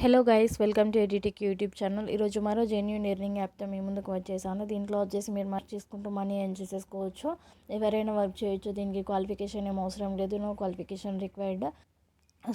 Hello guys, welcome to edu tech YouTube channel. ఈరోజు మరో genuine earning యాప్తో మీ ముందుకు వచ్చేసాను. దీంట్లో వచ్చేసి మీరు వర్క్ చేసుకుంటూ మనీ ఎర్న్ చేసేసుకోవచ్చు. ఎవరైనా వర్క్ చేయొచ్చు. దీనికి క్వాలిఫికేషన్ ఏం అవసరం లేదు, నో క్వాలిఫికేషన్ రిక్వైర్డ్.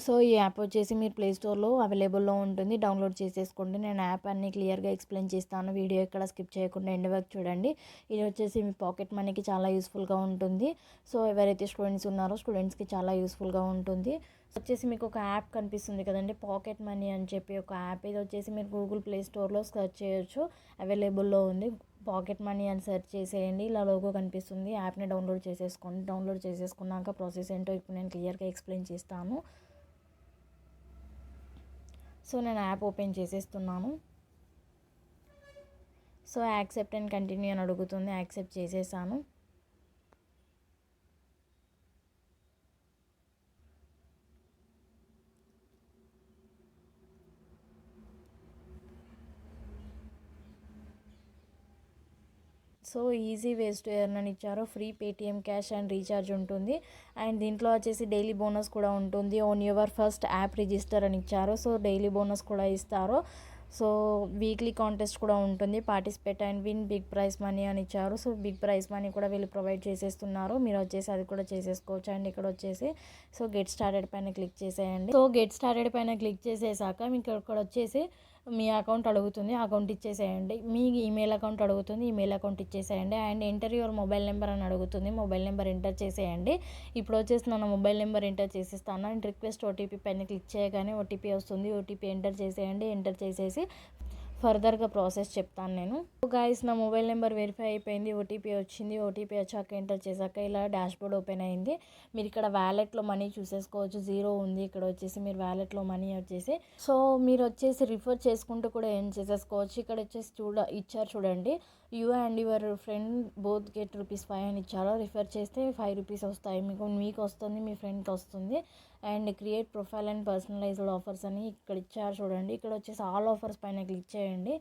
సో ఈ యాప్ వచ్చేసి మీరు ప్లే స్టోర్లో అవైలబుల్లో ఉంటుంది, డౌన్లోడ్ చేసేసుకోండి. నేను యాప్ అన్ని క్లియర్గా ఎక్స్ప్లెయిన్ చేస్తాను. వీడియో ఎక్కడ స్కిప్ చేయకుండా ఎండ్ వరకు చూడండి. ఇది వచ్చేసి మీ పాకెట్ మనీకి చాలా యూస్ఫుల్గా ఉంటుంది. సో ఎవరైతే స్టూడెంట్స్ ఉన్నారో స్టూడెంట్స్కి చాలా యూస్ఫుల్గా ఉంటుంది. వచ్చేసి మీకు ఒక యాప్ కనిపిస్తుంది కదండి, పాకెట్ మనీ అని చెప్పి ఒక యాప్. ఇది వచ్చేసి మీరు గూగుల్ ప్లే స్టోర్లో సెర్చ్ చేయొచ్చు, అవైలబుల్లో ఉంది. పాకెట్ మనీ అని సెర్చ్ చేసేయండి, ఇలా లోగో కనిపిస్తుంది. యాప్ని డౌన్లోడ్ చేసేసుకోండి. డౌన్లోడ్ చేసేసుకున్నాక ప్రాసెస్ ఏంటో ఇప్పుడు నేను క్లియర్గా ఎక్స్ప్లెయిన్ చేస్తాను. సో నేను యాప్ ఓపెన్ చేసేస్తున్నాను. సో యాక్సెప్ట్ అండ్ కంటిన్యూ అని అడుగుతుంది, యాక్సెప్ట్ చేసేసాను. So easy ways to earn అని ఇచ్చారు. Free Paytm cash and recharge ఉంటుంది. అండ్ దీంట్లో వచ్చేసి డైలీ బోనస్ కూడా ఉంటుంది. Own your first app register అని ఇచ్చారు. సో డైలీ బోనస్ కూడా ఇస్తారు. సో వీక్లీ కాంటెస్ట్ కూడా ఉంటుంది. Participate and win big prize money అని ఇచ్చారు. సో బిగ్ ప్రైజ్ మనీ కూడా వీళ్ళు ప్రొవైడ్ చేసేస్తున్నారు. మీరు వచ్చేసి అది కూడా చేసేసుకోవచ్చు. అండ్ ఇక్కడ వచ్చేసి సో గెట్ స్టార్టెడ్ పైన క్లిక్ చేసేయండి. సో గెట్ స్టార్టెడ్ పైన క్లిక్ చేసేసాక మీకు ఇక్కడ వచ్చేసి మీ అకౌంట్ అడుగుతుంది, అకౌంట్ ఇచ్చేసేయండి. మీ ఈమెయిల్ అకౌంట్ అడుగుతుంది, ఈమెయిల్ అకౌంట్ ఇచ్చేసేయండి. And enter your mobile number అని అడుగుతుంది, మొబైల్ నెంబర్ ఎంటర్ చేసేయండి. ఇప్పుడు వచ్చేసి నా మొబైల్ నెంబర్ ఎంటర్ చేసేస్తాను. అండ్ రిక్వెస్ట్ ఓటీపీ పైన క్లిక్ చేయగానే ఓటీపీ వస్తుంది. ఓటీపీ ఎంటర్ చేసేయండి. ఎంటర్ చేసేసి ఫర్దర్గా ప్రాసెస్ చెప్తాను నేను. గైస్, నా మొబైల్ నెంబర్ వెరిఫై అయిపోయింది, ఓటీపీ వచ్చింది. ఓటీపీ వచ్చాక ఎంటర్ చేశాక ఇలా డాష్బోర్డ్ ఓపెన్ అయింది. మీరు ఇక్కడ వ్యాలెట్లో మనీ చూసేసుకోవచ్చు, జీరో ఉంది. ఇక్కడ వచ్చేసి మీరు వ్యాలెట్లో మనీ వచ్చేసి సో మీరు వచ్చేసి రిఫర్ చేసుకుంటూ కూడా ఏం చేసేసుకోవచ్చు. ఇక్కడ వచ్చేసి ఇచ్చారు చూడండి, you and your friend both get ₹5 అని ఇచ్చారు. రిఫర్ చేస్తే ₹5 వస్తాయి మీకు వస్తుంది, మీ ఫ్రెండ్కి వస్తుంది. And create profile and personalized offers అని ఇక్కడ ఇచ్చారు చూడండి. ఇక్కడ వచ్చేసి ఆల్ ఆఫర్స్ పైన క్లిక్ చేయండి.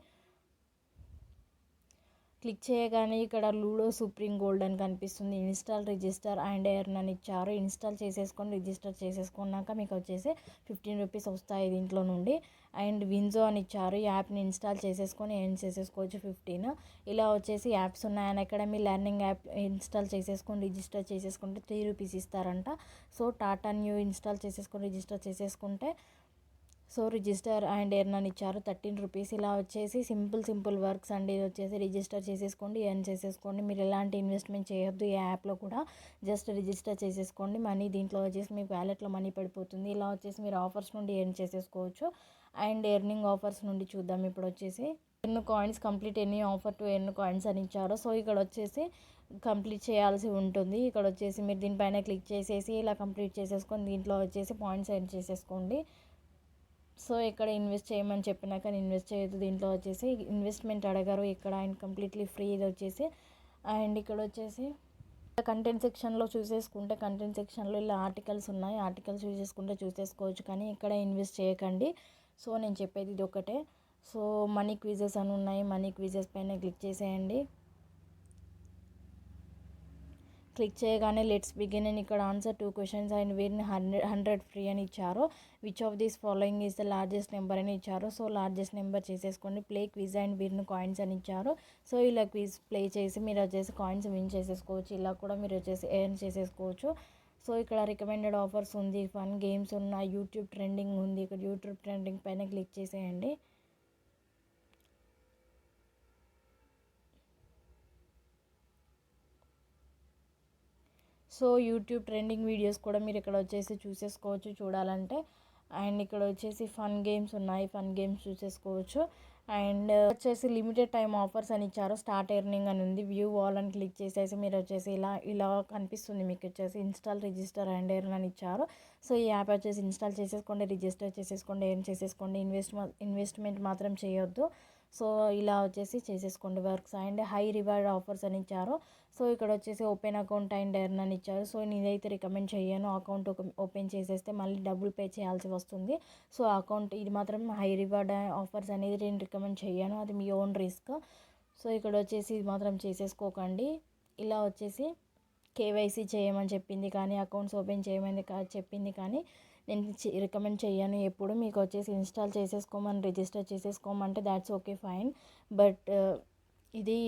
క్లిక్ చేయగానే ఇక్కడ లూడో సుప్రీం గోల్డ్ అని కనిపిస్తుంది. ఇన్స్టాల్ రిజిస్టర్ అండ్ ఎర్న్ అని ఇచ్చారు. ఇన్స్టాల్ చేసేసుకొని రిజిస్టర్ చేసేసుకున్నాక మీకు వచ్చేసి ₹15 వస్తాయి దీంట్లో నుండి. అండ్ విన్జో అని ఇచ్చారు. ఈ యాప్ని ఇన్స్టాల్ చేసేసుకొని ఎర్న్ చేసేసుకోవచ్చు 15. ఇలా వచ్చేసి యాప్స్ ఉన్నాయి. And academy learning app install చేసేసుకొని రిజిస్టర్ చేసేసుకుంటే ₹3 ఇస్తారంట. సో టాటా న్యూ ఇన్స్టాల్ చేసేసుకొని రిజిస్టర్ చేసేసుకుంటే సో రిజిస్టర్ అండ్ ఎర్న్ అని ఇచ్చారు ₹13. ఇలా వచ్చేసి సింపుల్ వర్క్స్ అండి. ఇది వచ్చేసి రిజిస్టర్ చేసేసుకోండి, ఎర్న్ చేసేసుకోండి. మీరు ఎలాంటి ఇన్వెస్ట్మెంట్ చేయొద్దు ఈ యాప్లో కూడా, జస్ట్ రిజిస్టర్ చేసేసుకోండి. మనీ దీంట్లో వచ్చేసి మీకు వ్యాలెట్లో మనీ పడిపోతుంది. ఇలా వచ్చేసి మీరు ఆఫర్స్ నుండి ఎర్న్ చేసేసుకోవచ్చు. అండ్ ఎర్నింగ్ ఆఫర్స్ నుండి చూద్దాం. ఇప్పుడు వచ్చేసి earn coins complete any offer to earn coins అని ఇచ్చారు. సో ఇక్కడ వచ్చేసి కంప్లీట్ చేయాల్సి ఉంటుంది. ఇక్కడ వచ్చేసి మీరు దీనిపైన క్లిక్ చేసేసి ఇలా కంప్లీట్ చేసేసుకొని దీంట్లో వచ్చేసి పాయింట్స్ ఎర్న్ చేసేసుకోండి. సో ఇక్కడ ఇన్వెస్ట్ చేయమని చెప్పినాక ఇన్వెస్ట్ చేయొద్దు. దీంట్లో వచ్చేసి ఇన్వెస్ట్మెంట్ అడగారు ఇక్కడ. అండ్ కంప్లీట్లీ ఫ్రీ ఇది వచ్చేసి. అండ్ ఇక్కడ వచ్చేసి కంటెంట్ సెక్షన్లో చూసేసుకుంటే కంటెంట్ సెక్షన్లో ఇలా ఆర్టికల్స్ ఉన్నాయి, ఆర్టికల్స్ చూసేసుకోవచ్చు. కానీ ఇక్కడ ఇన్వెస్ట్ చేయకండి. సో నేను చెప్పేది ఇది ఒకటే. సో మనీ క్విజెస్ అని ఉన్నాయి, మనీ క్విజెస్ పైన క్లిక్ చేసేయండి. క్లిక్ చేయగానే లెట్స్ బిగిన్ అని ఇక్కడ answer 2 questions and win 100 free అని ఇచ్చారు. Which of these following is the largest number అని ఇచ్చారు. సో లార్జెస్ట్ నెంబర్ చేసేసుకోండి. Play quiz and win coins అని ఇచ్చారు. సో ఇలా క్విజ్ ప్లే చేసి మీరు వచ్చేసి కాయిన్స్ విన్ చేసేసుకోవచ్చు. ఇలా కూడా మీరు వచ్చేసి ఎర్న్ చేసేసుకోవచ్చు. సో ఇక్కడ రికమెండెడ్ ఆఫర్స్ ఉంది, ఫన్ గేమ్స్ ఉన్నాయి, యూట్యూబ్ ట్రెండింగ్ ఉంది. ఇక్కడ యూట్యూబ్ ట్రెండింగ్ పైన క్లిక్ చేసేయండి. సో యూట్యూబ్ ట్రెండింగ్ వీడియోస్ కూడా మీరు ఇక్కడ వచ్చేసి చూసేసుకోవచ్చు చూడాలంటే. అండ్ ఇక్కడ వచ్చేసి ఫన్ గేమ్స్ ఉన్నాయి, ఫన్ గేమ్స్ చూసేసుకోవచ్చు. అండ్ వచ్చేసి లిమిటెడ్ టైం ఆఫర్స్ అని ఇచ్చారు. స్టార్ట్ ఎర్నింగ్ అని ఉంది. వ్యూ వాల్ అని క్లిక్ చేసేసి మీరు వచ్చేసి ఇలా కనిపిస్తుంది మీకు వచ్చేసి ఇన్స్టాల్ రిజిస్టర్ అండ్ ఎర్న్ అని ఇచ్చారు. సో ఈ యాప్ వచ్చేసి ఇన్స్టాల్ చేసేసుకోండి, రిజిస్టర్ చేసేసుకోండి, ఎర్న్ చేసేసుకోండి. ఇన్వెస్ట్మెంట్ మాత్రం చేయొద్దు. సో ఇలా వచ్చేసి చేసేసుకోండి works. And high reward offers అని ఇచ్చారు. సో ఇక్కడ వచ్చేసి ఓపెన్ అకౌంట్ అండ్ ఎర్న్ అని ఇచ్చారు. సో నేనైతే రికమెండ్ చేయను. అకౌంట్ ఓపెన్ చేసేస్తే మళ్ళీ డబ్బులు పే చేయాల్సి వస్తుంది. సో అకౌంట్ ఇది మాత్రం హై రివార్డ్ ఆఫర్స్ అనేది నేను రికమెండ్ చేయను, అది మీ ఓన్ రిస్క్. సో ఇక్కడ వచ్చేసి ఇది మాత్రం చేసేసుకోకండి. ఇలా వచ్చేసి కేవైసీ చేయమని చెప్పింది కానీ, అకౌంట్స్ ఓపెన్ చేయమని చెప్పింది కానీ నేను రికమెండ్ చేయను ఎప్పుడు. మీకు వచ్చేసి ఇన్స్టాల్ చేసేసుకోమని రిజిస్టర్ చేసేసుకోమంటే దాట్స్ ఓకే ఫైన్, బట్ ఇది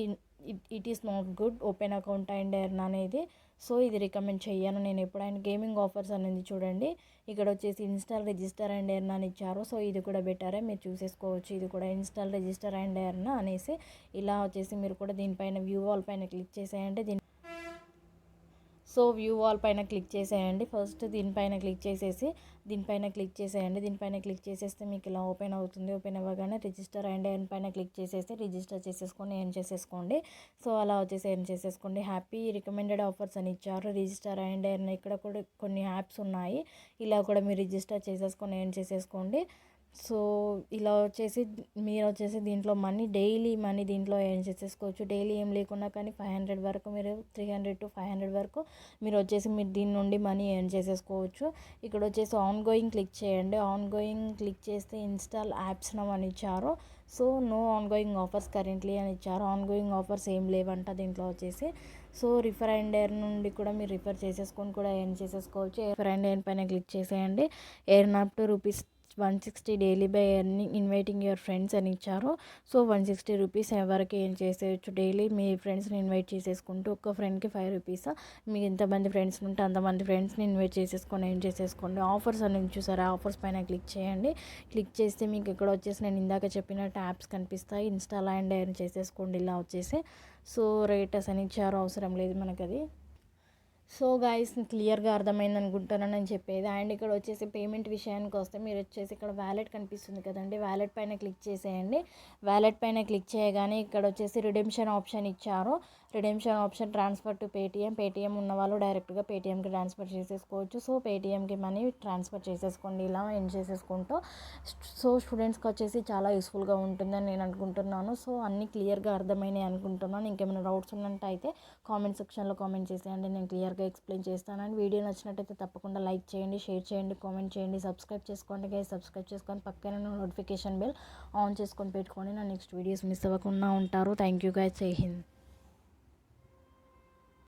it is not good open account and earn అనేది. సో ఇది రికమెండ్ చెయ్యను నేను ఎప్పుడైనా. గేమింగ్ ఆఫర్స్ అనేది చూడండి, ఇక్కడ వచ్చేసి ఇన్స్టాల్ రిజిస్టర్ అండ్ ఎర్న్ అని ఇచ్చారు. సో ఇది కూడా బెటరే, మీరు చూసేసుకోవచ్చు. ఇది కూడా ఇన్స్టాల్ రిజిస్టర్ అండ్ ఎర్న్ అనేసి ఇలా వచ్చేసి మీరు కూడా దీనిపైన వ్యూ ఆల్ పైన క్లిక్ చేసేయండి. సో వ్యూ వాల్ పైన క్లిక్ చేసేయండి. ఫస్ట్ దీనిపైన క్లిక్ చేసేయండి. దీనిపైన క్లిక్ చేసేస్తే మీకు ఇలా ఓపెన్ అవుతుంది. ఓపెన్ అవ్వగానే రిజిస్టర్ అండ్ ఎర్న్ పైన క్లిక్ చేసేసి రిజిస్టర్ చేసేసుకొని ఎర్న్ చేసేసుకోండి. సో అలా వచ్చేసి ఎర్న్ చేసేసుకోండి. హ్యాపీ రికమెండెడ్ ఆఫర్స్ అని ఇచ్చారు, రిజిస్టర్ అండ్ ఎర్న్. ఇక్కడ కూడా కొన్ని యాప్స్ ఉన్నాయి, ఇలా కూడా మీరు రిజిస్టర్ చేసేసుకొని ఎర్న్ చేసేసుకోండి. సో ఇలా వచ్చేసి మీరు వచ్చేసి దీంట్లో డైలీ మనీ దీంట్లో ఎర్న్ చేసేసుకోవచ్చు. డైలీ ఏం లేకున్నా కానీ 500 వరకు, మీరు 300 to 500 వరకు మీరు వచ్చేసి మీరు దీని నుండి మనీ ఎర్న్ చేసేసుకోవచ్చు. ఇక్కడ వచ్చేసి ఆన్ గోయింగ్ క్లిక్ చేయండి. ఆన్ గోయింగ్ క్లిక్ చేస్తే ఇన్స్టాల్ యాప్స్ నవ్ అని ఇచ్చారు. So no ongoing offers currently అని ఇచ్చారు. ఆన్ గోయింగ్ ఆఫర్స్ ఏం లేవంట దీంట్లో వచ్చేసి. సో రిఫర్ అండ్ ఎర్న్ నుండి కూడా మీరు రిఫర్ చేసేసుకొని కూడా ఎర్న్ చేసేసుకోవచ్చు. రిఫర్ అండ్ ఎర్న్ పైన క్లిక్ చేసేయండి. Earn up to ₹160 daily by earning inviting your friends అని ఇచ్చారు. సో ₹160 ఎవరికి ఏం చేసేయచ్చు. డైలీ మీ ఫ్రెండ్స్ని ఇన్వైట్ చేసేసుకుంటూ ఒక్క ఫ్రెండ్కి ₹5, మీకు ఎంతమంది ఫ్రెండ్స్ ఉంటే అంతమంది ఫ్రెండ్స్ని ఇన్వైట్ చేసేసుకొని ఏం చేసేసుకోండి. ఆఫర్స్ అని చూసారా, ఆఫర్స్ పైన క్లిక్ చేయండి. క్లిక్ చేస్తే మీకు ఇక్కడ వచ్చేసి నేను ఇందాక చెప్పిన ట్యాబ్స్ కనిపిస్తాయి. ఇన్స్టాల్ అండ్ ఎర్న్ చేసేసుకోండి ఇలా వచ్చేసి. సో రేటర్స్ అని ఇచ్చారు, అవసరం లేదు మనకు అది. సో గైస్ క్లియర్గా అర్థమైంది అనుకుంటున్నాను నేను చెప్పేది. అండ్ ఇక్కడ వచ్చేసి పేమెంట్ విషయానికి వస్తే మీరు వచ్చేసి ఇక్కడ వ్యాలెట్ కనిపిస్తుంది కదండి, వ్యాలెట్ పైన క్లిక్ చేసేయండి. వ్యాలెట్ పైన క్లిక్ చేయగానే ఇక్కడ వచ్చేసి రిడెంప్షన్ ఆప్షన్ ఇచ్చారు. Redemption option transfer to Paytm ఉన్న వాళ్ళు డైరెక్ట్గా పేటిఎంకి ట్రాన్స్ఫర్ చేసేసుకోవచ్చు. సో పేటిఎంకి మనీ ట్రాన్స్ఫర్ చేసేసుకోండి ఇలా ఎండ్ చేసేసుకుంటూ. సో స్టూడెంట్స్కి వచ్చేసి చాలా యూస్ఫుల్గా ఉంటుందని నేను అనుకుంటున్నాను. సో అన్నీ క్లియర్గా అర్థమైనాయి అనుకుంటున్నాను. ఇంకేమైనా డౌట్స్ ఉన్నట్టయితే కామెంట్ సెక్షన్లో కామెంట్ చేసేయండి, నేను క్లియర్గా ఎక్స్ప్లెయిన్ చేస్తానని. వీడియో నచ్చినట్టయితే తప్పకుండా లైక్ చేయండి, షేర్ చేయండి, కామెంట్ చేయండి, సబ్స్క్రైబ్ చేసుకోండి గైస్. సబ్స్క్రైబ్ చేసుకొని పక్కన నోటిఫికేషన్ బెల్ ఆన్ చేసుకొని పెట్టుకొని నా నెక్స్ట్ వీడియోస్ మిస్ అవ్వకుండా ఉంటారు. Thank you guys. జై హింద్.